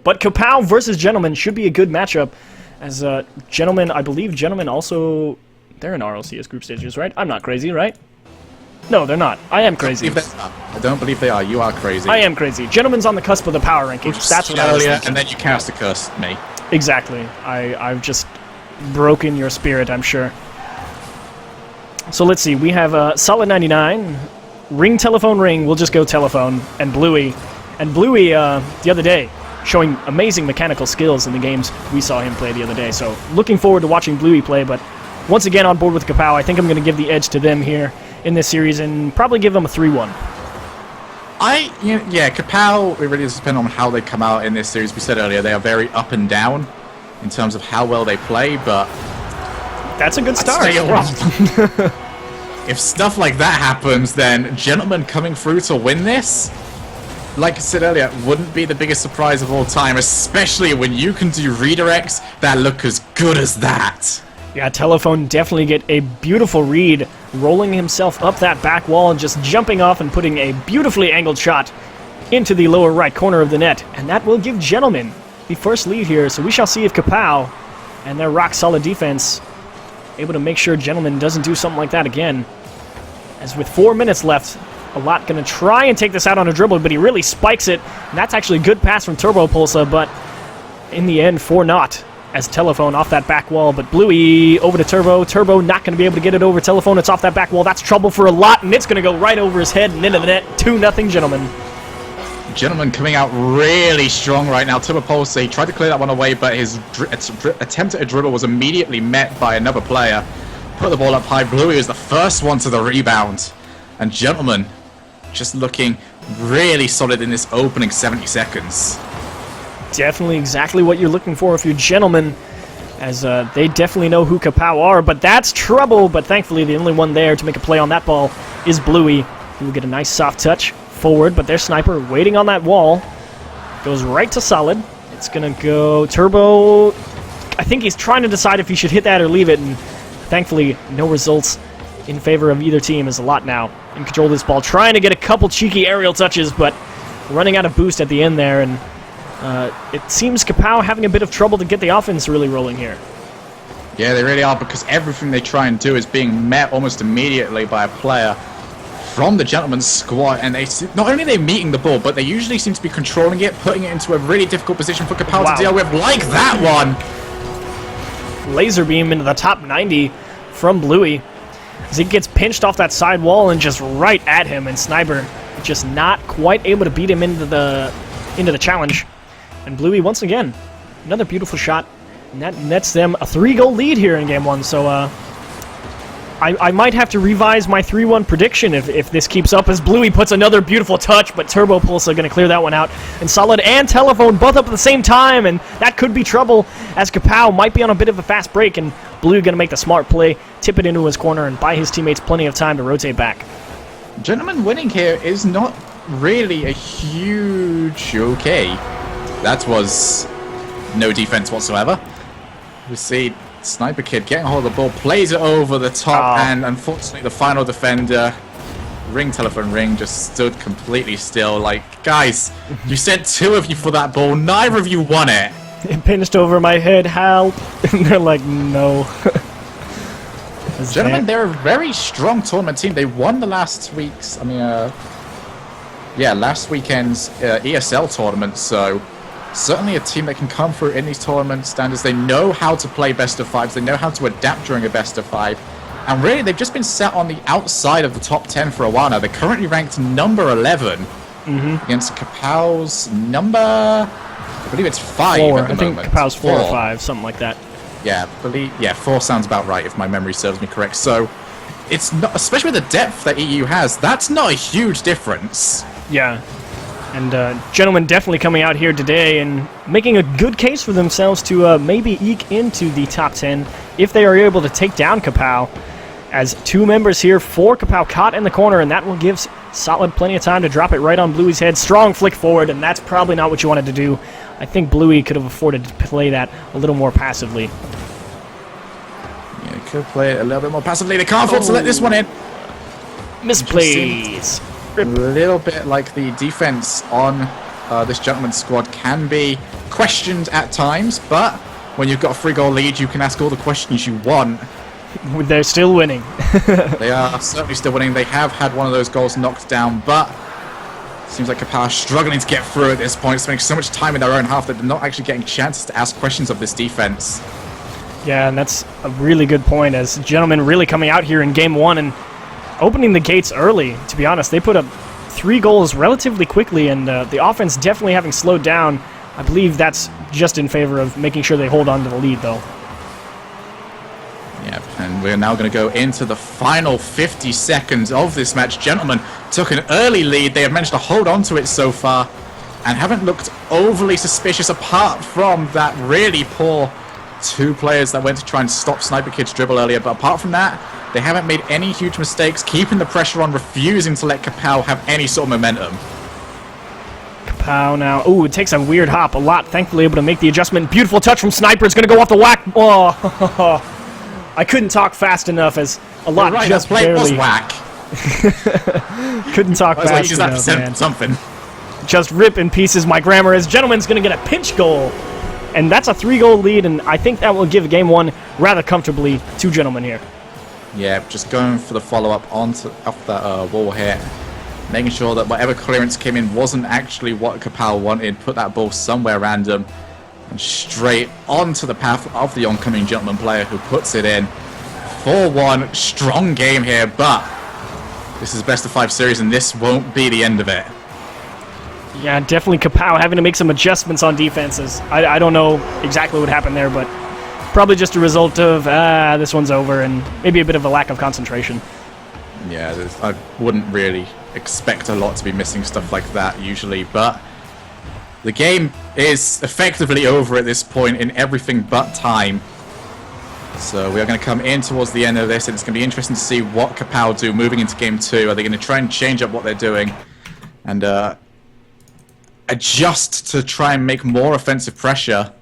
But Kapow versus Gentleman should be a good matchup, as Gentleman, I believe Gentleman also, they're in RLCS group stages, right? I'm not crazy, right? No, they're not. I am crazy. I don't believe they are. You are crazy. I am crazy. Gentleman's on the cusp of the power rankings. That's what I was thinking. And then you cast a curse me. Exactly. I've just broken your spirit, I'm sure. So let's see. We have Solid 99, Ring Telephone Ring. We'll just go Telephone, and Bluey. And Bluey, the other day, showing amazing mechanical skills in the games we saw him play the other day. So looking forward to watching Bluey play, but once again on board with Kapow. I think I'm going to give the edge to them here in this series and probably give them a 3-1. Yeah, Kapow, it really does depend on how they come out in this series. We said earlier, they are very up and down in terms of how well they play, but that's a good start. If stuff like that happens, then Gentleman coming through to win this, like I said earlier, wouldn't be the biggest surprise of all time, especially when you can do redirects that look as good as that. Yeah, Telephone definitely get a beautiful read, rolling himself up that back wall and just jumping off and putting a beautifully angled shot into the lower right corner of the net. And that will give Gentleman the first lead here, so we shall see if Kapow and their rock-solid defense able to make sure Gentleman doesn't do something like that again. As with 4 minutes left, a lot going to try and take this out on a dribble, but he really spikes it. And that's actually a good pass from Turbo Pulsa, but in the end, 4-0 as Telephone off that back wall. But Bluey over to Turbo. Turbo not going to be able to get it over Telephone. It's off that back wall. That's trouble for a lot, and it's going to go right over his head and into the net. 2-0 Gentleman. Gentleman coming out really strong right now. Turbo Pulsa, he tried to clear that one away, but his attempt at a dribble was immediately met by another player. Put the ball up high. Bluey was the first one to the rebound. And Gentleman just looking really solid in this opening 70 seconds. Definitely exactly what you're looking for if you're Gentleman, as they definitely know who Kapow are, but that's trouble. But thankfully, the only one there to make a play on that ball is Bluey. He will get a nice soft touch forward, but their sniper waiting on that wall. Goes right to Solid. It's going to go Turbo. I think he's trying to decide if he should hit that or leave it, and thankfully, no results in favor of either team, is a lot now in control of this ball. Trying to get a couple cheeky aerial touches, but running out of boost at the end there, and it seems Kapow having a bit of trouble to get the offense really rolling here. Yeah, they really are, because everything they try and do is being met almost immediately by a player from the Gentleman's squad, and they not only are they meeting the ball, but they usually seem to be controlling it, putting it into a really difficult position for Kapow to deal with, like that one. Laser beam into the top 90 from Bluey, as he gets pinched off that side wall and just right at him, and Sniper just not quite able to beat him into the challenge. And Bluey, once again, another beautiful shot, and that nets them a 3-goal lead here in Game 1, so I might have to revise my 3-1 prediction if this keeps up, as Bluey puts another beautiful touch, but Turbo Pulsa going to clear that one out. And Solid and Telephone both up at the same time, and that could be trouble, as Kapow might be on a bit of a fast break, and Bluey going to make the smart play, tip it into his corner, and buy his teammates plenty of time to rotate back. Gentleman winning here is not really a huge okay. That was no defense whatsoever. We see Sniper Kid getting hold of the ball, plays it over the top, and unfortunately the final defender, Ring Telephone Ring, just stood completely still. Like, guys, you sent 2 of you for that ball, neither of you won it. It pinched over my head, help. And they're like, no. Gentlemen, they're a very strong tournament team. They won the last week's, last weekend's ESL tournament, so certainly a team that can come through in these tournament standards. They know how to play best of 5s. They know how to adapt during a best of 5. And really, they've just been set on the outside of the top 10 for a while now. They're currently ranked number 11 against Kapow's number, I believe it's 5 4. at the moment. I think Kapow's 4 or 5, something like that. Yeah, 4 sounds about right if my memory serves me correct. So it's not, especially with the depth that EU has, that's not a huge difference. Yeah. And Gentlemen definitely coming out here today and making a good case for themselves to maybe eke into the top 10 if they are able to take down Kapow. As 2 members here for Kapow caught in the corner, and that will give Solid plenty of time to drop it right on Bluey's head. Strong flick forward, and that's probably not what you wanted to do. I think Bluey could have afforded to play that a little more passively. Yeah, could play it a little bit more passively. They can't afford to let this one in. Misplays. A little bit like the defense on this gentleman's squad can be questioned at times, but when you've got a 3-goal lead, you can ask all the questions you want. They're still winning. They are certainly still winning. They have had one of those goals knocked down, but seems like Kapow is struggling to get through at this point, spending so much time in their own half that they're not actually getting chances to ask questions of this defense. Yeah, and that's a really good point, as Gentlemen really coming out here in Game 1 and opening the gates early, to be honest. They put up 3 goals relatively quickly, and the offense definitely having slowed down. I believe that's just in favor of making sure they hold on to the lead, though. Yep, and we're now going to go into the final 50 seconds of this match. Gentlemen took an early lead. They have managed to hold on to it so far and haven't looked overly suspicious apart from that really poor 2 players that went to try and stop Sniper Kid's dribble earlier. But apart from that, they haven't made any huge mistakes, keeping the pressure on, refusing to let Kapow have any sort of momentum. Kapow now. Ooh, it takes a weird hop. A lot, thankfully, able to make the adjustment. Beautiful touch from Sniper. It's going to go off the whack. Oh, I couldn't talk fast enough, as a lot right, just that play barely. was whack. Couldn't talk fast Like you just enough, have to man. something. Just rip in pieces my grammar, as Gentleman's going to get a pinch goal. And that's a 3-goal lead, and I think that will give Game 1 rather comfortably to Gentlemen here. Yeah, just going for the follow-up off that wall here. Making sure that whatever clearance came in wasn't actually what Kapow wanted. Put that ball somewhere random and straight onto the path of the oncoming Gentleman player, who puts it in. 4-1, strong game here, but this is best of 5 series, and this won't be the end of it. Yeah, definitely Kapow having to make some adjustments on defenses. I don't know exactly what happened there, but probably just a result of, this one's over, and maybe a bit of a lack of concentration. Yeah, I wouldn't really expect a lot to be missing stuff like that usually, but the game is effectively over at this point in everything but time. So we are going to come in towards the end of this, and it's going to be interesting to see what Kapow do moving into Game 2. Are they going to try and change up what they're doing and adjust to try and make more offensive pressure,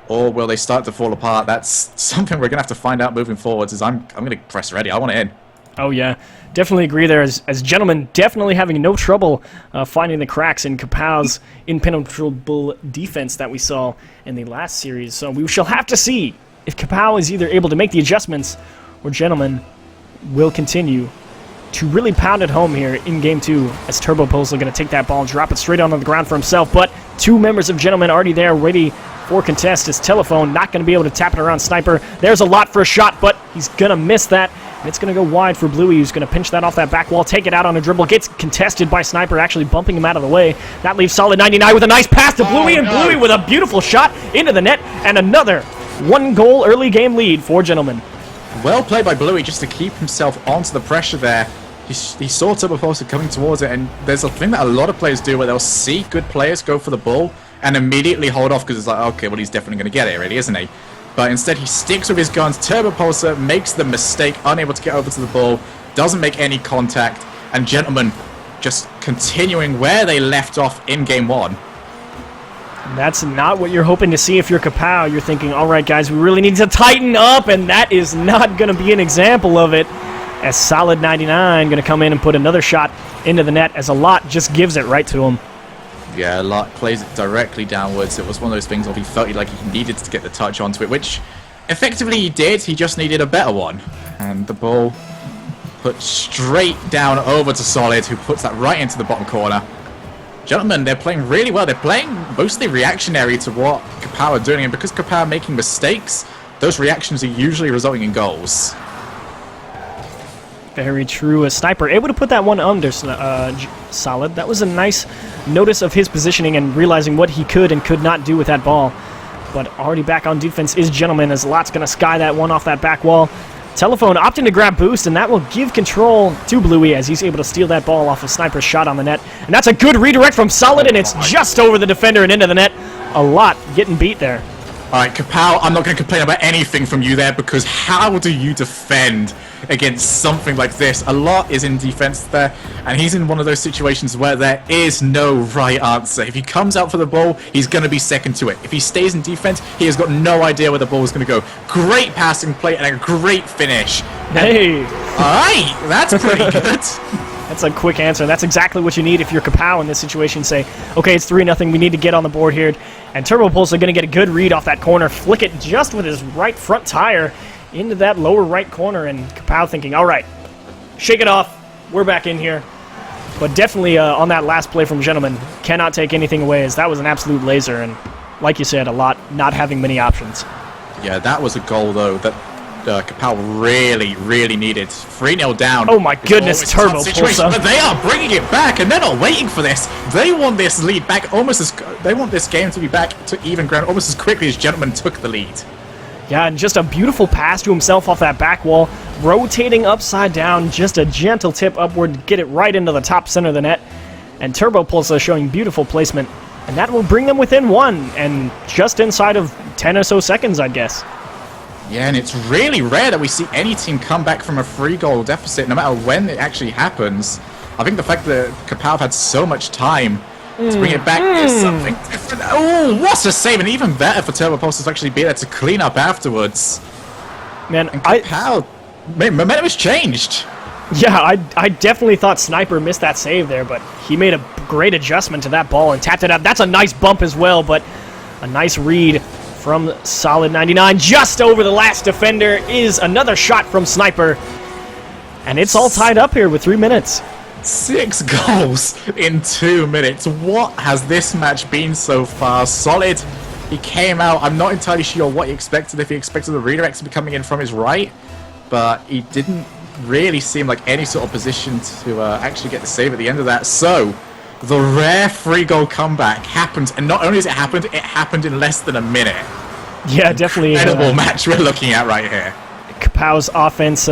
or will they start to fall apart? That's something we're going to have to find out moving forwards, as I'm going to press ready. I want it in. Oh, yeah. Definitely agree there, as Gentlemen definitely having no trouble finding the cracks in Kapow's impenetrable defense that we saw in the last series. So we shall have to see if Kapow is either able to make the adjustments, or Gentlemen will continue to really pound it home here in Game 2, as Turbo Postal going to take that ball and drop it straight onto the ground for himself. But 2 members of Gentlemen already there, ready for contest. His telephone not going to be able to tap it around Sniper. There's a lot for a shot, but he's going to miss that. And it's going to go wide for Bluey, who's going to pinch that off that back wall, take it out on a dribble, gets contested by Sniper, actually bumping him out of the way. That leaves Solid 99 with a nice pass to Bluey, and Bluey with a beautiful shot into the net, and another 1-goal early game lead for Gentlemen. Well played by Bluey just to keep himself onto the pressure there. He saw Turbo Poster coming towards it, and there's a thing that a lot of players do where they'll see good players go for the ball and immediately hold off, because it's like, okay, well, he's definitely going to get it, really, isn't he? But instead he sticks with his guns. Turbo Pulsar makes the mistake, unable to get over to the ball, doesn't make any contact, and Gentlemen just continuing where they left off in Game 1. That's not what you're hoping to see if you're Kapow. You're thinking, all right, guys, we really need to tighten up, and that is not going to be an example of it, as Solid 99 going to come in and put another shot into the net, as a lot just gives it right to him. Yeah, a lot plays it directly downwards. It was one of those things where he felt like he needed to get the touch onto it, which effectively he did. He just needed a better one. And the ball put straight down over to Solid, who puts that right into the bottom corner. Gentlemen, they're playing really well. They're playing mostly reactionary to what Kapow are doing, and because Kapow are making mistakes, those reactions are usually resulting in goals. Very true. A Sniper able to put that one under Solid. That was a nice notice of his positioning and realizing what he could and could not do with that ball. But already back on defense is Gentlemen, as Lot's going to sky that one off that back wall. Telephone opting to grab boost, and that will give control to Bluey, as he's able to steal that ball off of Sniper's shot on the net. And that's a good redirect from Solid, and it's just over the defender and into the net. A Lot getting beat there. All right, Kapow, I'm not going to complain about anything from you there, because how do you defend against something like this? A Lot is in defense there, and he's in one of those situations where there is no right answer. If he comes out for the ball, he's going to be second to it. If he stays in defense, he has got no idea where the ball is going to go. Great passing play and a great finish. Hey! All right, that's pretty good. That's a quick answer. That's exactly what you need if you're Kapow in this situation. Say, okay, it's 3-0. We need to get on the board here. And Turbo Pulse are going to get a good read off that corner. Flick it just with his right front tire into that lower right corner. And Kapow thinking, all right, shake it off. We're back in here. But definitely on that last play from Gentleman, cannot take anything away, as that was an absolute laser. And like you said, a lot not having many options. Yeah, that was a goal, though, that Kapow really needed. 3-0 down. Oh my goodness, Turbo Pulse. But they are bringing it back, and they're not waiting for this. They want this lead back almost as... They want this game to be back to even ground almost as quickly as Gentleman took the lead. Yeah, and just a beautiful pass to himself off that back wall, rotating upside down, just a gentle tip upward to get it right into the top center of the net. And Turbo Pulse showing beautiful placement, and that will bring them within 1, and just inside of 10 or so seconds, I guess. Yeah, and it's really rare that we see any team come back from a 3-goal deficit, no matter when it actually happens. I think the fact that Kapow have had so much time to bring it back is something different. Oh, what a save, and even better for Turbo Pulse to actually be there to clean up afterwards. Man, and Kapow, momentum has changed. Yeah, I definitely thought Sniper missed that save there, but he made a great adjustment to that ball and tapped it up. That's a nice bump as well, but a nice read from Solid 99. Just over the last defender is another shot from Sniper. And it's all tied up here with 3 minutes. 6 goals in 2 minutes. What has this match been so far? Solid, he came out. I'm not entirely sure what he expected, if he expected the redirects to be coming in from his right, but he didn't really seem like any sort of position to actually get the save at the end of that. So the rare 3-goal comeback happened, and not only has it happened in less than a minute. Yeah, definitely. Incredible match we're looking at right here. Kapow's offense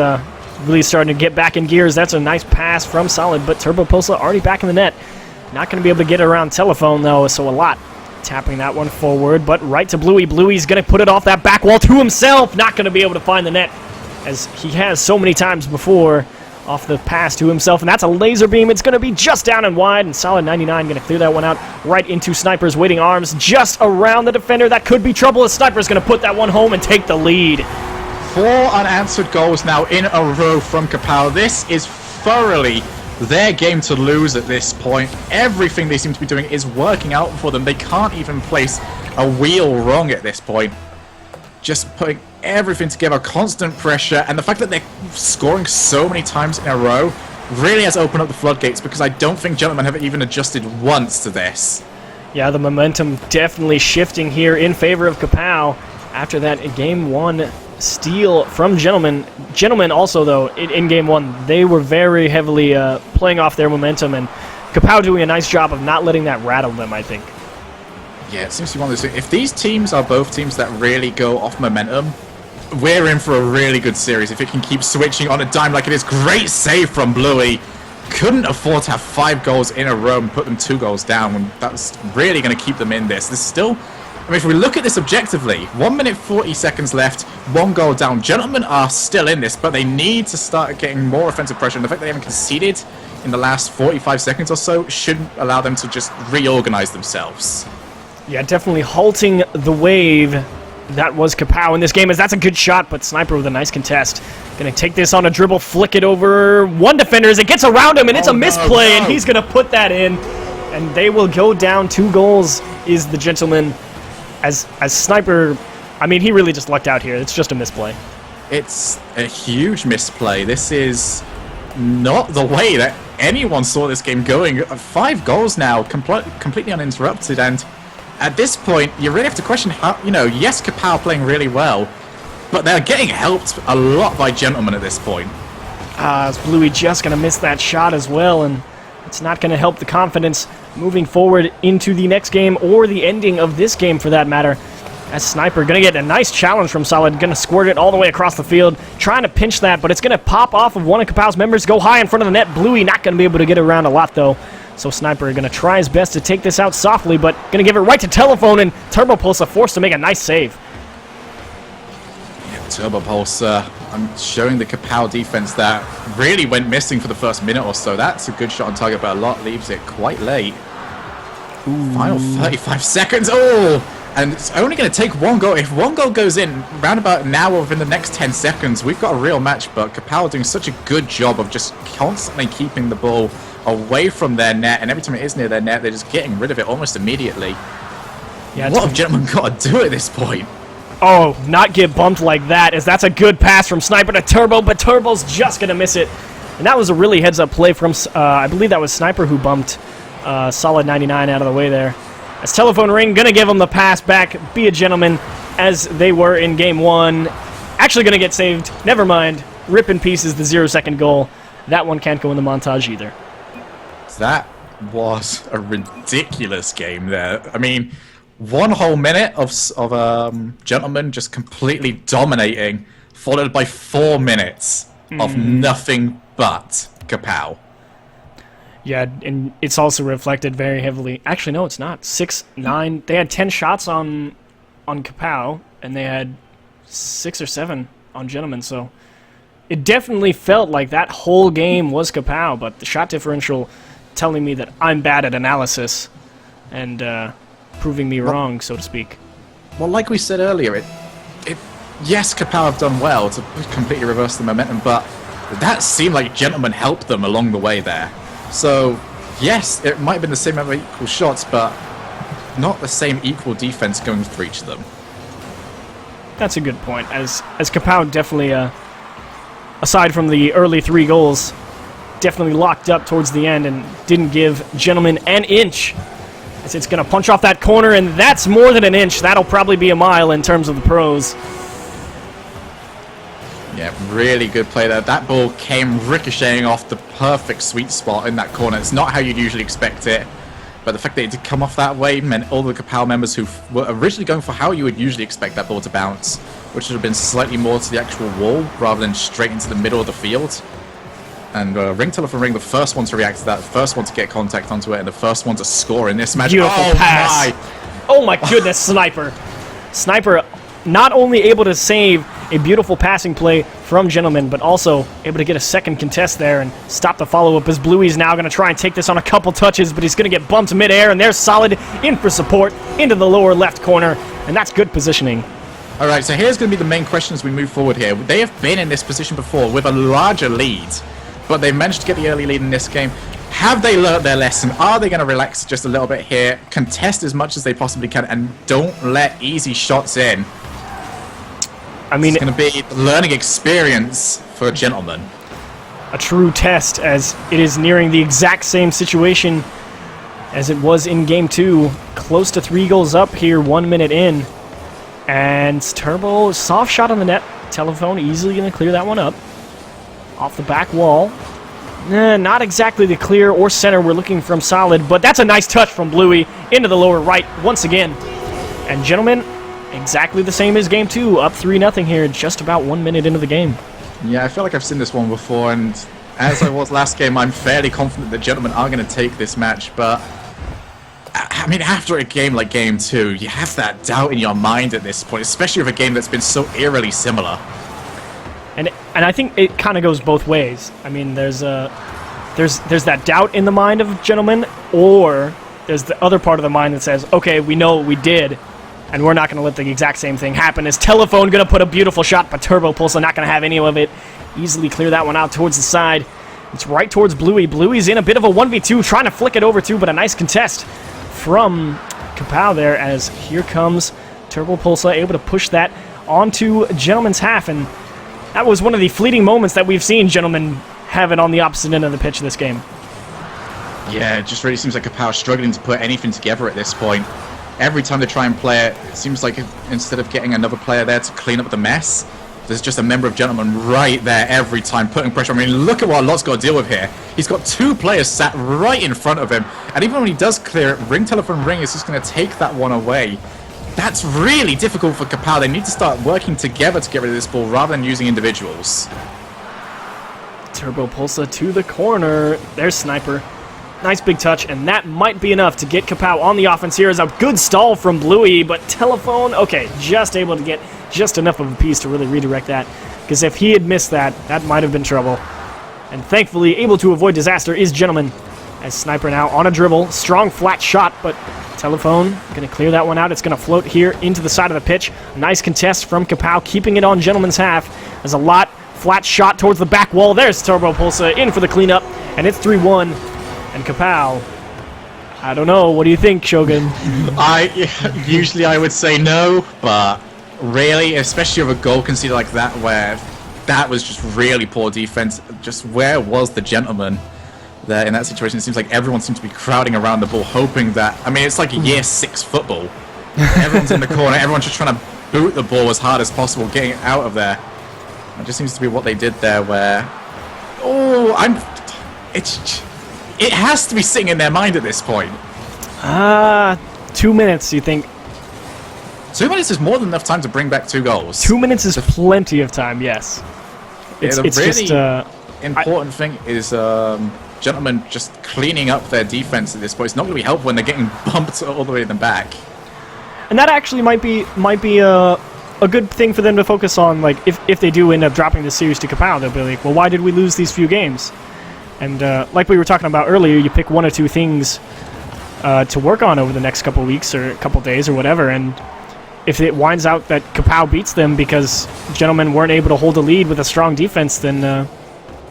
really starting to get back in gears. That's a nice pass from Solid, but Turbo Pulse already back in the net. Not going to be able to get it around Telephone, though, so a lot. Tapping that one forward, but right to Bluey. Bluey's going to put it off that back wall to himself. Not going to be able to find the net, as he has so many times before. Off the pass to himself, and that's a laser beam. It's going to be just down and wide, and Solid 99 going to clear that one out right into Sniper's waiting arms, just around the defender. That could be trouble, as Sniper's going to put that one home and take the lead. 4 unanswered goals now in a row from Kapow. This is thoroughly their game to lose at this point. Everything they seem to be doing is working out for them. They can't even place a wheel wrong at this point. Just putting everything together, constant pressure, and the fact that they're scoring so many times in a row really has opened up the floodgates, because I don't think Gentlemen have even adjusted once to this. Yeah, the momentum definitely shifting here in favor of Kapow after that Game 1 steal from Gentlemen. Gentlemen also, though, in Game 1, they were very heavily playing off their momentum, and Kapow doing a nice job of not letting that rattle them, I think. Yeah, it seems to be one of those things. If these teams are both teams that really go off momentum, we're in for a really good series. If it can keep switching on a dime like it is. Great save from Bluey. Couldn't afford to have 5 goals in a row and put them 2 goals down, when that's really going to keep them in this. This is still... I mean, if we look at this objectively, 1 minute 40 seconds left, 1 goal down. Gentlemen are still in this, but they need to start getting more offensive pressure. And the fact they haven't conceded in the last 45 seconds or so should allow them to just reorganize themselves. Yeah, definitely halting the wave that was Kapow in this game, as that's a good shot, but Sniper with a nice contest. Gonna take this on a dribble, flick it over one defender as it gets around him, and it's a misplay, and he's gonna put that in. And they will go down 2 goals, is the Gentleman. As Sniper, I mean, he really just lucked out here. It's just a misplay. It's a huge misplay. This is not the way that anyone saw this game going. 5 goals now, completely uninterrupted, and at this point, you really have to question how, yes, Kapow playing really well, but they're getting helped a lot by Gentlemen at this point. Is Bluey just going to miss that shot as well, and it's not going to help the confidence moving forward into the next game, or the ending of this game for that matter. As Sniper going to get a nice challenge from Solid, going to squirt it all the way across the field, trying to pinch that, but it's going to pop off of one of Kapow's members, go high in front of the net. Bluey not going to be able to get around a lot, though. So Sniper going to try his best to take this out softly, but going to give it right to Telephone, and Turbo Pulse forced to make a nice save. Yeah, Turbo Pulse, I'm showing the Kapow defense that really went missing for the first minute or so. That's a good shot on target, but a lot leaves it quite late. Ooh. Final 35 seconds. Oh, And it's only going to take one goal. If one goal goes in round about now or within the next 10 seconds, we've got a real match. But Kapow doing such a good job of just constantly keeping the ball away from their net. And every time it is near their net, they're just getting rid of it almost immediately. Yeah, what have gentlemen got to do at this point? Oh, not get bumped like that, as that's a good pass from Sniper to Turbo, but Turbo's just going to miss it. And that was a really heads-up play from, I believe that was Sniper who bumped solid 99 out of the way there. As Telephone Ring going to give him the pass back, be a gentleman, as they were in Game 1. Actually going to get saved. Never mind. Rip in pieces the 0-second goal. That one can't go in the montage either. That was a ridiculous game there. I mean, 1 whole minute of gentlemen just completely dominating, followed by 4 minutes of nothing but Kapow. Yeah, and it's also reflected very heavily. Actually, no, it's not. 6, 9. They had 10 shots on Kapow, and they had 6 or 7 on Gentlemen. So it definitely felt like that whole game was Kapow, but the shot differential telling me that I'm bad at analysis and proving me wrong, so to speak. Well, like we said earlier, yes, Kapow have done well to completely reverse the momentum, but that seemed like Gentlemen helped them along the way there. So, yes, it might have been the same number of equal shots, but not the same equal defense going for each of them. That's a good point, as Kapow definitely, aside from the early 3 goals, definitely locked up towards the end and didn't give Gentlemen an inch. As it's going to punch off that corner, and that's more than an inch. That'll probably be a mile in terms of the pros. Yeah, really good play there. That ball came ricocheting off the perfect sweet spot in that corner. It's not how you'd usually expect it, but the fact that it did come off that way meant all the Kapow members who were originally going for how you would usually expect that ball to bounce, which would have been slightly more to the actual wall rather than straight into the middle of the field. And Ring Telephone Ring, the first one to react to that, the first one to get contact onto it, and the first one to score in this match. Beautiful pass. Oh my goodness, Sniper. Sniper not only able to save a beautiful passing play from Gentlemen, but also able to get a second contest there and stop the follow-up, as Bluey's now going to try and take this on a couple touches, but he's going to get bumped midair, and there's Solid in for support into the lower left corner, and that's good positioning. All right, so here's going to be the main question as we move forward here. They have been in this position before with a larger lead, but they managed to get the early lead in this game. Have they learned their lesson? Are they going to relax just a little bit here, contest as much as they possibly can, and don't let easy shots in? I mean, it's going to be a learning experience for Gentlemen. A true test, as it is nearing the exact same situation as it was in Game 2. Close to 3 goals up here, 1 minute in. And Turbo, soft shot on the net. Telephone easily going to clear that one up. Off the back wall. Not exactly the clear or center we're looking from Solid, but that's a nice touch from Bluey into the lower right once again. And Gentlemen, exactly the same as Game 2, up 3-0 here, just about 1 minute into the game. Yeah, I feel like I've seen this one before, and as I was last game, I'm fairly confident that Gentlemen are going to take this match, but I mean, after a game like Game 2, you have that doubt in your mind at this point, especially with a game that's been so eerily similar. And I think it kind of goes both ways. I mean, there's that doubt in the mind of Gentlemen, or there's the other part of the mind that says, okay, we know what we did, and we're not going to let the exact same thing happen. Is Telephone going to put a beautiful shot, but Turbo Pulsa not going to have any of it. Easily clear that one out towards the side. It's right towards Bluey. Bluey's in a bit of a 1v2, trying to flick it over too, but a nice contest from Kapow there, as here comes Turbo Pulsa, able to push that onto Gentlemen's half, and that was one of the fleeting moments that we've seen Gentlemen have it on the opposite end of the pitch this game. Yeah, it just really seems like Kapow struggling to put anything together at this point. Every time they try and play it, it seems like instead of getting another player there to clean up the mess, there's just a member of Gentlemen right there every time putting pressure. I mean, look at what Lot's got to deal with here. He's got 2 players sat right in front of him, and even when he does clear it, Ring Telephone Ring is just going to take that one away. That's really difficult for Kapow. They need to start working together to get rid of this ball rather than using individuals. Turbo Pulsa to the corner. There's Sniper. Nice big touch, and that might be enough to get Kapow on the offense here. Is a good stall from Bluey, but Telephone, okay, just able to get just enough of a piece to really redirect that, because if he had missed that, that might have been trouble. And thankfully, able to avoid disaster is Gentlemen, As Sniper now on a dribble. Strong flat shot, but Telephone going to clear that one out. It's going to float here into the side of the pitch. Nice contest from Kapow, keeping it on Gentleman's half. There's a lot. Flat shot towards the back wall. There's Turbo Pulsa in for the cleanup, and it's 3-1. And Kapow, I don't know. What do you think, Shogun? Usually I would say no, but really, especially with a goal conceded like that, where that was just really poor defense. Just where was the gentleman there in that situation? It seems like everyone seems to be crowding around the ball, hoping that. I mean, it's like a year 6 football. Everyone's in the corner. Everyone's just trying to boot the ball as hard as possible, getting it out of there. It just seems to be what they did there. Where, it has to be sitting in their mind at this point. 2 minutes, you think? 2 minutes is more than enough time to bring back 2 goals. 2 minutes is plenty of time, yes. It's really just important thing is gentlemen just cleaning up their defense at this point. It's not going to be helpful when they're getting bumped all the way in the back. And that actually might be a good thing for them to focus on. Like if they do end up dropping this series to Kapow, they'll be like, well, why did we lose these few games? And like we were talking about earlier, you pick 1 or 2 things to work on over the next couple weeks or a couple days or whatever, and if it winds out that Kapow beats them because Gentlemen weren't able to hold a lead with a strong defense, then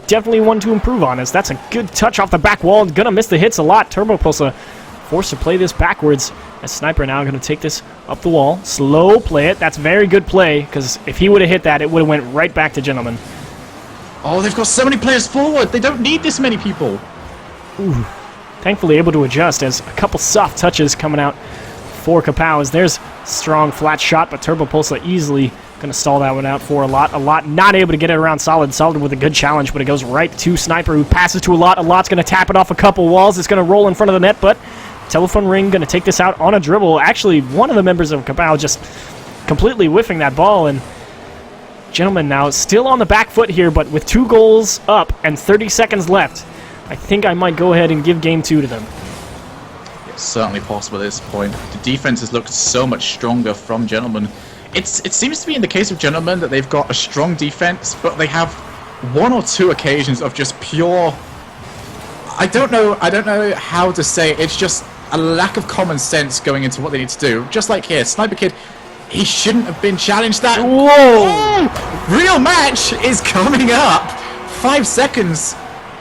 definitely one to improve on, as that's a good touch off the back wall. Gonna miss the hits a lot. Turbo Pulsa forced to play this backwards, as Sniper now gonna take this up the wall. Slow play it. That's very good play, because if he would have hit that, it would have went right back to Gentlemen. Oh, they've got so many players forward. They don't need this many people. Ooh. Thankfully able to adjust, as a couple soft touches coming out for Kapow, as there's strong flat shot, but Turbo Pulsa easily going to stall that one out for a lot. Not able to get it around Solid with a good challenge, but it goes right to Sniper, who passes to a lot. A lot's going to tap it off a couple walls. It's going to roll in front of the net, but Telephone Ring going to take this out on a dribble. Actually, one of the members of Kapow just completely whiffing that ball, and Gentlemen now still on the back foot here, but with 2 goals up and 30 seconds left, I think I might go ahead and give game 2 to them. It's certainly possible at this point. The defense has looked so much stronger from Gentlemen. It seems to be in the case of Gentlemen that they've got a strong defense, but they have 1 or 2 occasions of just pure. I don't know how to say it. It's just a lack of common sense going into what they need to do. Just like here, Sniper Kid, he shouldn't have been challenged that. Whoa! Oh, real match is coming up. 5 seconds.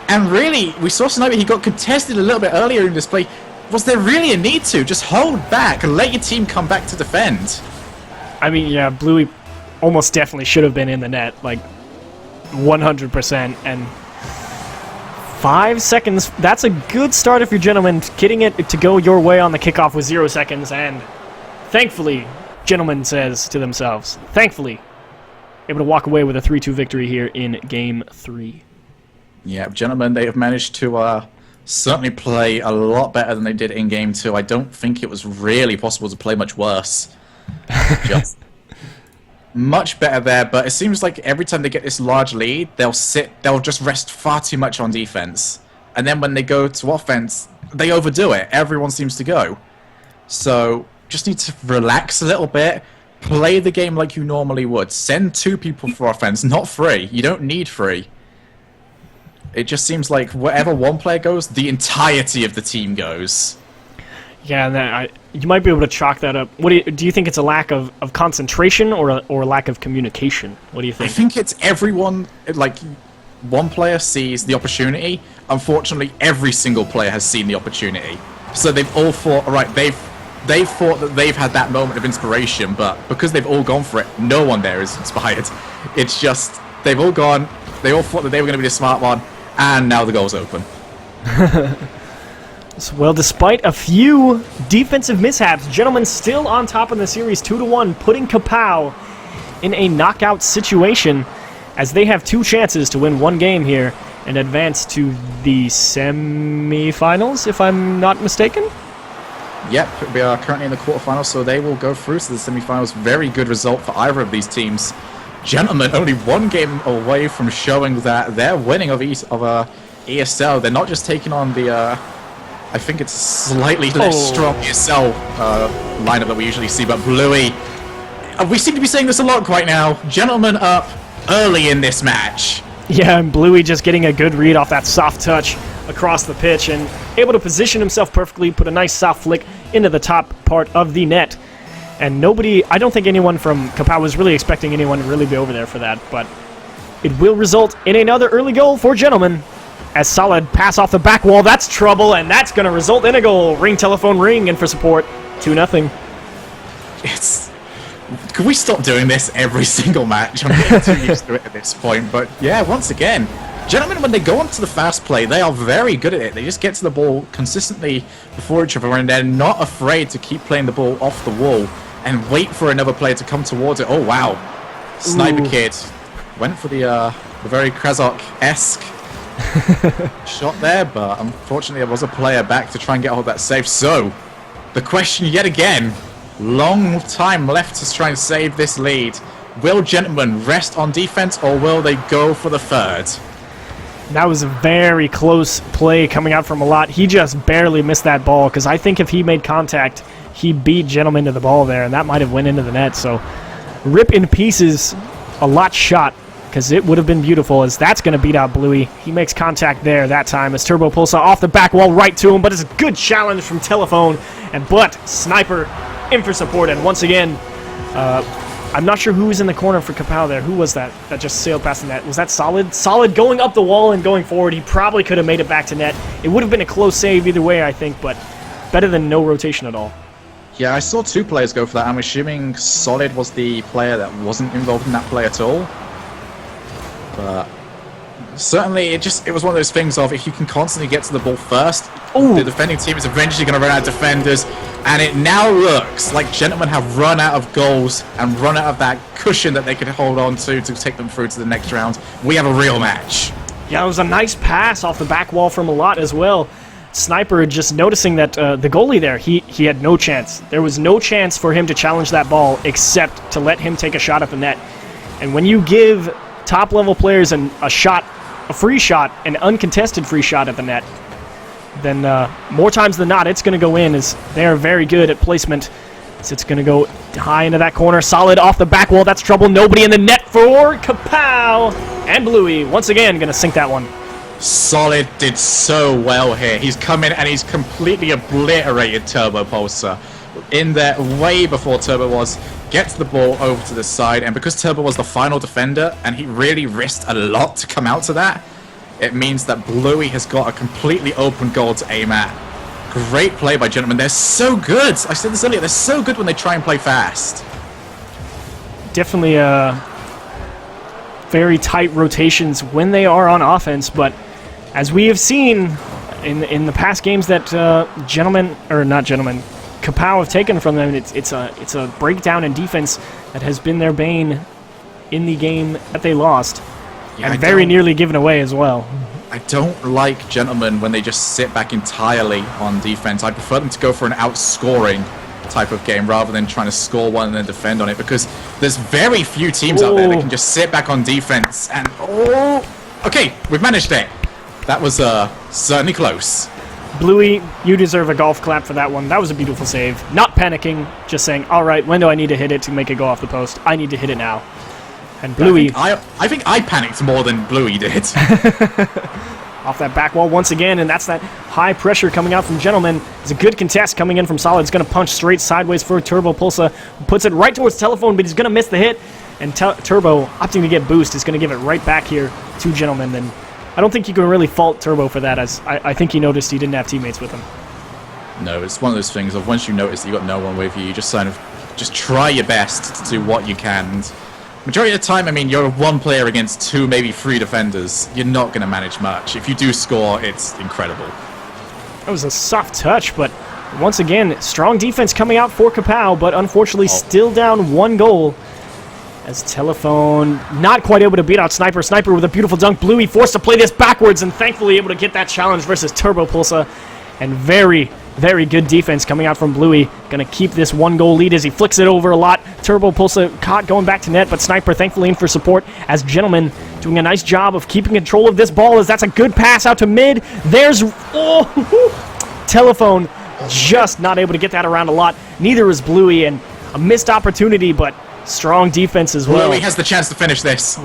And really, we saw Sniper, he got contested a little bit earlier in this play. Was there really a need to? Just hold back and let your team come back to defend. I mean, yeah, Bluey almost definitely should have been in the net, like 100%. And 5 seconds, that's a good start if you're Gentlemen, getting it to go your way on the kickoff with 0 seconds. And thankfully, Gentlemen says to themselves, thankfully, able to walk away with a 3-2 victory here in Game 3. Yeah, Gentlemen, they have managed to certainly play a lot better than they did in Game 2. I don't think it was really possible to play much worse. Just much better there, but it seems like every time they get this large lead, they'll just rest far too much on defense. And then when they go to offense, they overdo it. Everyone seems to go. So, just need to relax a little bit. Play the game like you normally would. Send 2 people for offense, not 3. You don't need 3. It just seems like wherever one player goes, the entirety of the team goes. Yeah, and you might be able to chalk that up. What do you think it's a lack of concentration or a lack of communication? What do you think? I think it's everyone, like, one player sees the opportunity. Unfortunately, every single player has seen the opportunity. So they've all thought, all right, they've thought that they've had that moment of inspiration, but because they've all gone for it, no one there is inspired. It's just, they've all gone, they all thought that they were going to be the smart one, and now the goal's open. Well, despite a few defensive mishaps, Gentlemen still on top in the series 2-1, putting Kapow in a knockout situation, as they have 2 chances to win 1 game here and advance to the semi-finals, if I'm not mistaken. Yep, we are currently in the quarterfinals, so they will go through to the semi-finals. Very good result for either of these teams. Gentlemen, only 1 game away from showing that they're winning of ESL. They're not just taking on the, I think it's slightly less strong ESL lineup that we usually see, but Bluey. We seem to be saying this a lot right now. Gentlemen up early in this match. Yeah, and Bluey just getting a good read off that soft touch across the pitch and able to position himself perfectly, put a nice soft flick into the top part of the net. And nobody, I don't think anyone from Kapow was really expecting anyone to really be over there for that, but it will result in another early goal for Gentlemen. As solid pass off the back wall, that's trouble, and that's going to result in a goal. Ring telephone ring, and for support, 2-0. Could we stop doing this every single match? I'm getting too used to it at this point, but yeah, once again, Gentlemen, when they go onto the fast play, they are very good at it. They just get to the ball consistently before each other, and they're not afraid to keep playing the ball off the wall and wait for another player to come towards it. Oh, wow. Sniper Kid went for the very Krasok-esque shot there, but unfortunately there was a player back to try and get hold of that save. So, the question yet again, long time left to try and save this lead. Will Gentlemen rest on defense, or will they go for the third? That was a very close play coming out from Malat. He just barely missed that ball, because I think if he made contact, he beat Gentlemen to the ball there, and that might have went into the net. So, rip in pieces, a lot shot, because it would have been beautiful, as that's going to beat out Bluey. He makes contact there that time as Turbo Pulsa off the back wall right to him, but it's a good challenge from Telephone, but Sniper in for support, and once again, I'm not sure who was in the corner for Kapow there. Who was that just sailed past the net? Was that Solid? Solid going up the wall and going forward. He probably could have made it back to net. It would have been a close save either way, I think, but better than no rotation at all. Yeah, I saw two players go for that. I'm assuming Solid was the player that wasn't involved in that play at all. But certainly, it was one of those things of, if you can constantly get to the ball first, the defending team is eventually going to run out of defenders, and it now looks like Gentlemen have run out of goals and run out of that cushion that they could hold on to take them through to the next round. We have a real match. Yeah, it was a nice pass off the back wall from Malat as well. Sniper just noticing that the goalie there, he had no chance. There was no chance for him to challenge that ball except to let him take a shot at the net. And when you give top-level players a free shot, an uncontested free shot at the net, then more times than not, it's going to go in, as they're very good at placement. So it's going to go high into that corner. Solid off the back wall. That's trouble. Nobody in the net for Kapow. And Bluey, once again, going to sink that one. Solid did so well here. He's come in and he's completely obliterated Turbo Pulsar. In there way before Turbo was, gets the ball over to the side, and because Turbo was the final defender and he really risked a lot to come out to that, it means that Bluey has got a completely open goal to aim at. Great play by Gentlemen. They're so good. I said this earlier, they're so good when they try and play fast. Definitely very tight rotations when they are on offense, but as we have seen in the past games that Kapow have taken from them, it's a breakdown in defense that has been their bane in the game that they lost, and very nearly given away as well. I don't like Gentlemen when they just sit back entirely on defense. I prefer them to go for an outscoring type of game rather than trying to score one and then defend on it, because there's very few teams out there that can just sit back on defense and okay, we've managed it. That was certainly close. Bluey, you deserve a golf clap for that one. That was a beautiful save. Not panicking, just saying, all right, when do I need to hit it to make it go off the post? I need to hit it now. And Bluey... I think I panicked more than Bluey did. Off that back wall once again, and that's that high pressure coming out from Gentlemen. It's a good contest coming in from Solid. It's going to punch straight sideways for Turbo Pulsa. Puts it right towards Telephone, but he's going to miss the hit. And Turbo, opting to get boost, is going to give it right back here to Gentlemen. And I don't think you can really fault Turbo for that, as I think he noticed he didn't have teammates with him. No, it's one of those things of once you notice that you got no one with you, you just just try your best to do what you can. And majority of the time, I mean, you're one player against two, maybe three defenders. You're not going to manage much. If you do score, it's incredible. That was a soft touch, but once again, strong defense coming out for Kapow, but unfortunately still down one goal. As Telephone not quite able to beat out Sniper. Sniper with a beautiful dunk. Bluey forced to play this backwards and thankfully able to get that challenge versus Turbo Pulsa. And very, very good defense coming out from Bluey. Going to keep this one-goal lead as he flicks it over a lot. Turbo Pulsa caught going back to net, but Sniper thankfully in for support as Gentlemen doing a nice job of keeping control of this ball, as that's a good pass out to mid. There's... Telephone just not able to get that around a lot. Neither is Bluey, and a missed opportunity, but strong defense as well. Bluey has the chance to finish this.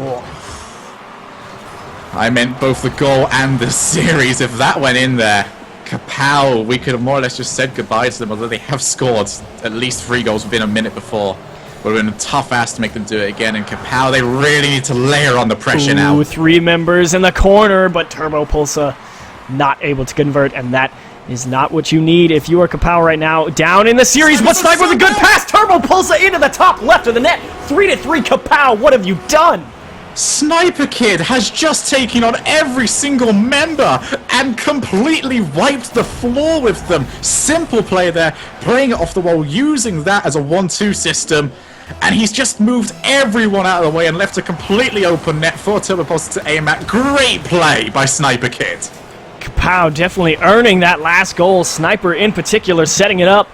I meant both the goal and the series. If that went in there, Kapow, we could have more or less just said goodbye to them, although they have scored at least 3 goals within a minute before. Would have been a tough ask to make them do it again, and Kapow, they really need to layer on the pressure now. 3 members in the corner, but Turbo Pulsa not able to convert, and that is not what you need if you are Kapow right now. Down in the series, but Sniper with a good pass! Turbo Pulsa into the top left of the net! 3-3 Kapow, what have you done? Sniper Kid has just taken on every single member and completely wiped the floor with them. Simple play there, playing it off the wall, using that as a 1-2 system. And he's just moved everyone out of the way and left a completely open net for Turbo Pulsa to aim at. Great play by Sniper Kid. Kapow definitely earning that last goal. Sniper in particular setting it up.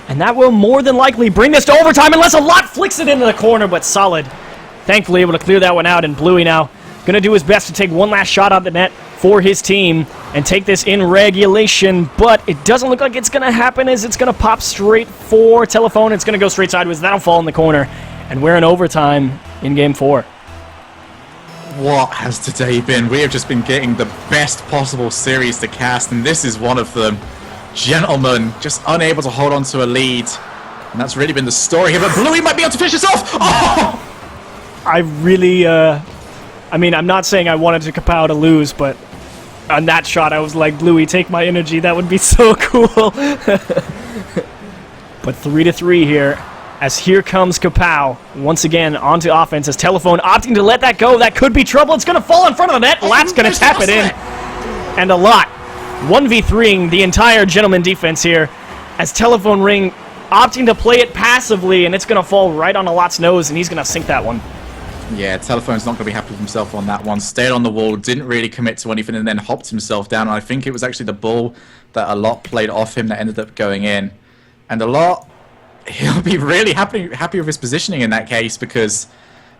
And that will more than likely bring this to overtime unless a lot flicks it into the corner, but Solid thankfully able to clear that one out, and Bluey now going to do his best to take one last shot out the net for his team and take this in regulation, but it doesn't look like it's going to happen as it's going to pop straight for Telephone. It's going to go straight sideways. That'll fall in the corner, and we're in overtime in Game 4. What has today been? We have just been getting the best possible series to cast, and this is one of them. Gentlemen just unable to hold on to a lead, and that's really been the story here, but Bluey might be able to finish this off! Oh! I really, I mean, I'm not saying I wanted to Kapow to lose, but on that shot, I was like, Bluey, take my energy. That would be so cool. But 3-3 here, as here comes Kapow once again onto offense as Telephone opting to let that go. That could be trouble. It's going to fall in front of the net. Lat's going to tap it in. And a lot 1v3ing the entire Gentleman defense here as Telephone Ring opting to play it passively, and it's going to fall right on a Lot's nose, and he's going to sink that one. Yeah, Telephone's not going to be happy with himself on that one. Stayed on the wall, didn't really commit to anything, and then hopped himself down. And I think it was actually the ball that a lot played off him that ended up going in. And a lot, he'll be really happy with his positioning in that case, because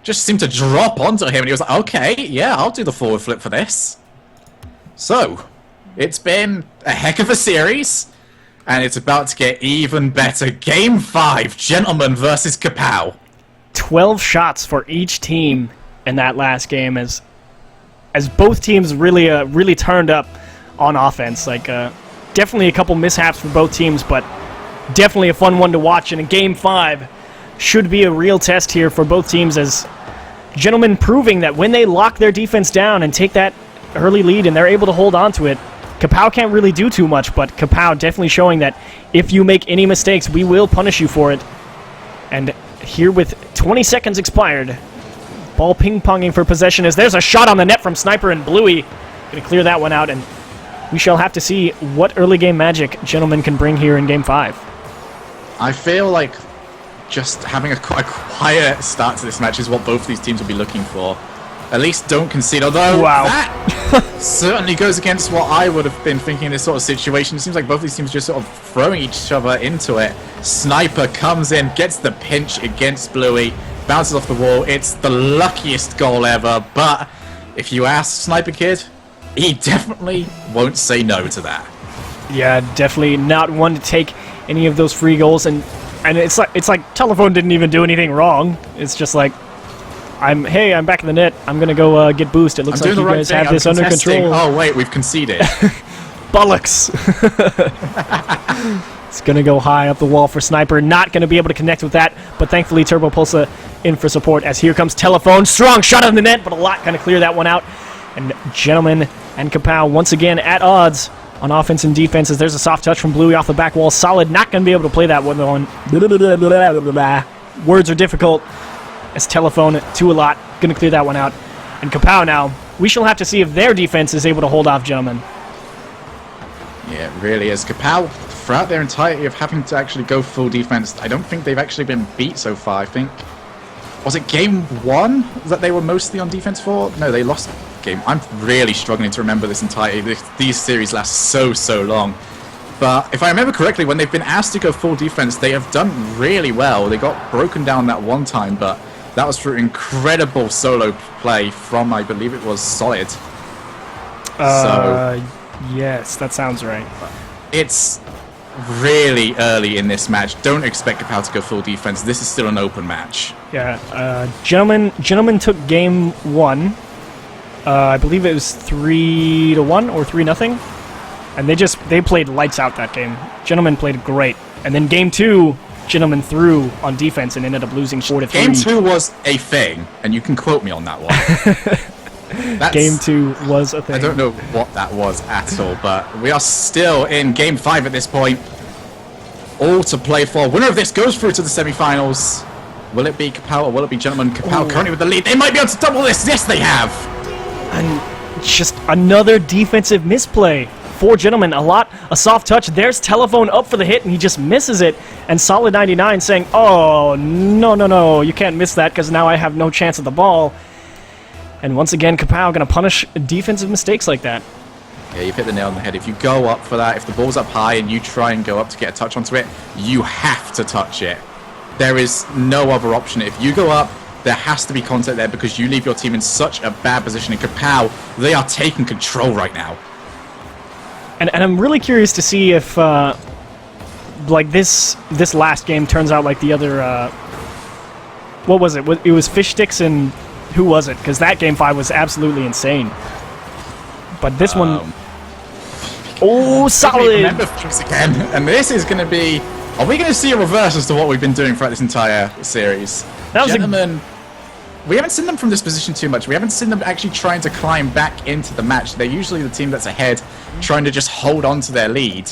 just seemed to drop onto him, and he was like, okay, yeah, I'll do the forward flip for this. So, it's been a heck of a series, and it's about to get even better. Game 5, Gentleman versus Kapow. 12 shots for each team in that last game as both teams really turned up on offense. Like definitely a couple mishaps for both teams, but definitely a fun one to watch. And in Game 5 should be a real test here for both teams, as Gentlemen proving that when they lock their defense down and take that early lead and they're able to hold on to it, Kapow can't really do too much, but Kapow definitely showing that if you make any mistakes, we will punish you for it. And here with 20 seconds expired, ball ping-ponging for possession as there's a shot on the net from Sniper, and Bluey going to clear that one out, and we shall have to see what early game magic Gentlemen can bring here in Game 5. I feel like just having a quiet start to this match is what both these teams will be looking for. At least don't concede, although that certainly goes against what I would have been thinking in this sort of situation. It seems like both these teams are just sort of throwing each other into it. Sniper comes in, gets the pinch against Bluey, bounces off the wall. It's the luckiest goal ever, but if you ask Sniper Kid, he definitely won't say no to that. Yeah, definitely not one to take any of those free goals, and it's like Telephone didn't even do anything wrong. It's just like, I'm back in the net. I'm gonna go get boost. It looks like you guys have this under control. Oh wait, we've conceded. Bollocks. It's gonna go high up the wall for Sniper. Not gonna be able to connect with that, but thankfully Turbo Pulsa in for support as here comes Telephone. Strong shot on the net, but a lot gonna clear that one out. And Gentleman and Kapow once again at odds on offense and defense as there's a soft touch from Bluey off the back wall. Solid not gonna be able to play that one on. Words are difficult. As Telephone to a lot, going to clear that one out. And Kapow now, we shall have to see if their defense is able to hold off Gentlemen. Yeah, it really is. Kapow, throughout their entirety of having to actually go full defense, I don't think they've actually been beat so far. I think, was it Game 1 that they were mostly on defense for? No, they lost game. I'm really struggling to remember this entirety. These series last so long. But if I remember correctly, when they've been asked to go full defense, they have done really well. They got broken down that one time, but that was through incredible solo play from, I believe it was Solid. Yes, that sounds right. It's really early in this match. Don't expect Kapow to go full defense. This is still an open match. Yeah, Gentlemen took Game 1 I believe it was 3-1 or 3-0. And they played lights out that game. Gentlemen played great. And then game 2, Gentlemen threw on defense and ended up losing 4-3. Game 2 was a thing, and you can quote me on that one. Game 2 was a thing. I don't know what that was at all, but we are still in game 5 at this point. All to play for. Winner of this goes through to the semi-finals. Will it be Kapow or will it be Gentlemen? Kapow currently with the lead. They might be able to double this. Yes, they have. And just another defensive misplay for Gentlemen. A soft touch. There's Telephone up for the hit, and he just misses it. And Solid 99 saying, oh, no, you can't miss that because now I have no chance at the ball. And once again, Kapow going to punish defensive mistakes like that. Yeah, you've hit the nail on the head. If you go up for that, if the ball's up high and you try and go up to get a touch onto it, you have to touch it. There is no other option. If you go up, there has to be contact there because you leave your team in such a bad position. In Kapow, they are taking control right now. And I'm really curious to see if, like, this last game turns out like the other, what was it? It was Fish Sticks and who was it? Because that game 5 was absolutely insane. But this one... Oh, solid! Remember Fish again. And this is going to be... Are we going to see a reverse as to what we've been doing throughout this entire series? Gentlemen, we haven't seen them from this position too much. We haven't seen them actually trying to climb back into the match. They're usually the team that's ahead, trying to just hold on to their lead.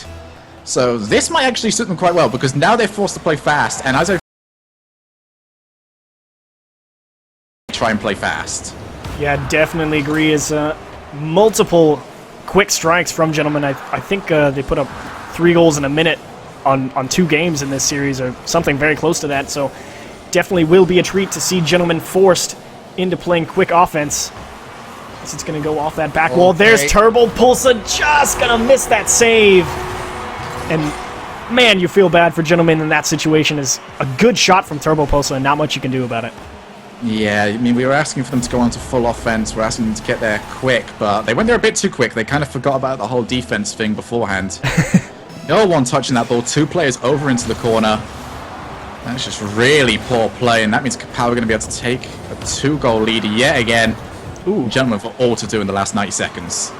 So this might actually suit them quite well, because now they're forced to play fast, and as I try and play fast. Yeah, definitely agree. As multiple quick strikes from Gentlemen. I think they put up 3 goals in a minute on 2 games in this series, or something very close to that. So definitely will be a treat to see Gentlemen forced into playing quick offense. As it's going to go off that back wall. There's Turbo Pulsa, just going to miss that save. And man, you feel bad for Gentlemen in that situation. Is a good shot from Turbo Pulsa and not much you can do about it. Yeah, I mean, we were asking for them to go on to full offense. We're asking them to get there quick, but they went there a bit too quick. They kind of forgot about the whole defense thing beforehand. No one touching that ball. 2 players over into the corner. That's just really poor play, and that means Kapow are going to be able to take a 2-goal lead yet again. Ooh, Gentlemen for all to do in the last 90 seconds.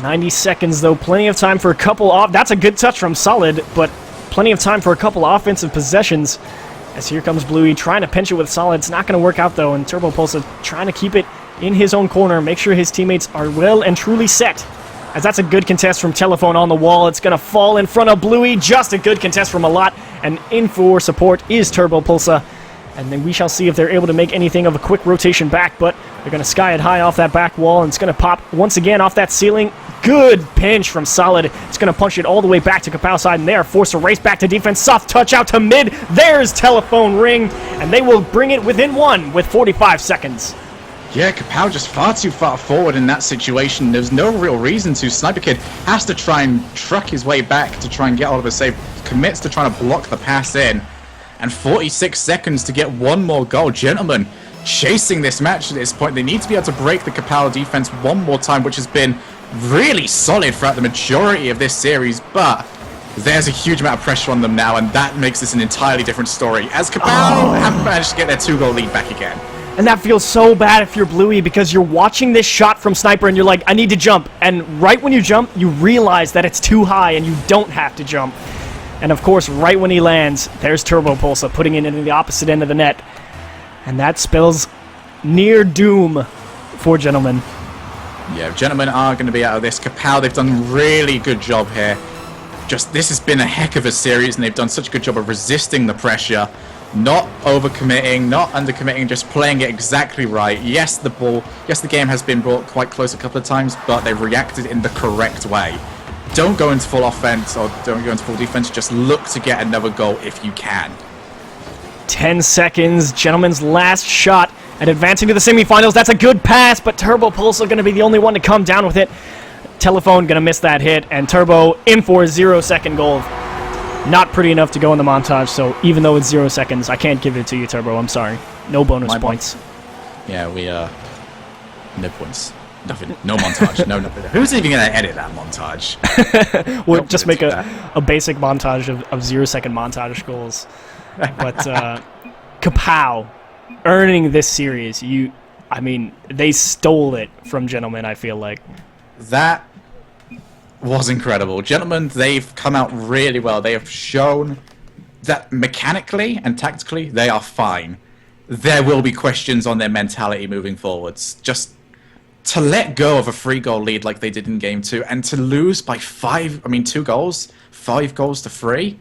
90 seconds, though. Plenty of time for a couple off. That's a good touch from Solid, but plenty of time for a couple offensive possessions. As here comes Bluey trying to pinch it with Solid. It's not going to work out, though, and Turbo Pulsa trying to keep it in his own corner, make sure his teammates are well and truly set. As that's a good contest from Telephone on the wall. It's going to fall in front of Bluey. Just a good contest from a lot. And in for support is Turbo Pulsa. And then we shall see if they're able to make anything of a quick rotation back. But they're going to sky it high off that back wall. And it's going to pop once again off that ceiling. Good pinch from Solid. It's going to punch it all the way back to Kapow's side. And they are forced to race back to defense. Soft touch out to mid. There's Telephone ring. And they will bring it within 1 with 45 seconds. Yeah, Kapow just far too far forward in that situation. There's no real reason to. Sniper Kid has to try and truck his way back to try and get out of a save. Commits to trying to block the pass in. And 46 seconds to get 1 more goal. Gentlemen chasing this match at this point. They need to be able to break the Kapow defense one more time, which has been really solid throughout the majority of this series. But there's a huge amount of pressure on them now, and that makes this an entirely different story. As Kapow haven't managed to get their 2-goal lead back again. And that feels so bad if you're Bluey, because you're watching this shot from Sniper and you're like, I need to jump. And right when you jump, you realize that it's too high and you don't have to jump. And of course, right when he lands, there's Turbo Pulsa putting it into the opposite end of the net. And that spells near doom for Gentlemen. Yeah, Gentlemen are going to be out of this. Kapow, they've done a really good job here. Just, this has been a heck of a series, and they've done such a good job of resisting the pressure. Not overcommitting, not undercommitting, just playing it exactly right. Yes, the game has been brought quite close a couple of times, but they've reacted in the correct way. Don't go into full offense or don't go into full defense. Just look to get another goal if you can. 10 seconds, Gentlemen's last shot and advancing to the semifinals. That's a good pass, but Turbo Pulsa going to be the only one to come down with it. Telephone going to miss that hit, and Turbo in for a 0-second goal. Not pretty enough to go in the montage, so even though it's 0 seconds, I can't give it to you, Turbo. I'm sorry. No bonus points. Yeah, no points. Nothing. No montage. No nothing. Who's even going to edit that montage? We'll just make a basic montage of 0-second montage goals. But Kapow earning this series, I mean, they stole it from Gentlemen, I feel like. That was incredible. Gentlemen, they've come out really well. They have shown that mechanically and tactically, they are fine. There will be questions on their mentality moving forwards. Just to let go of a 3-goal lead like they did in Game 2 and to lose by 2 goals, 5 goals to 3,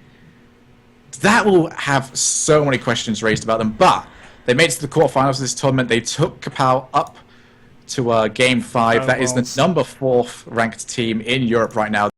that will have so many questions raised about them. But they made it to the quarterfinals of this tournament. They took Kapow up to Game 5. That is the number 4th ranked team in Europe right now.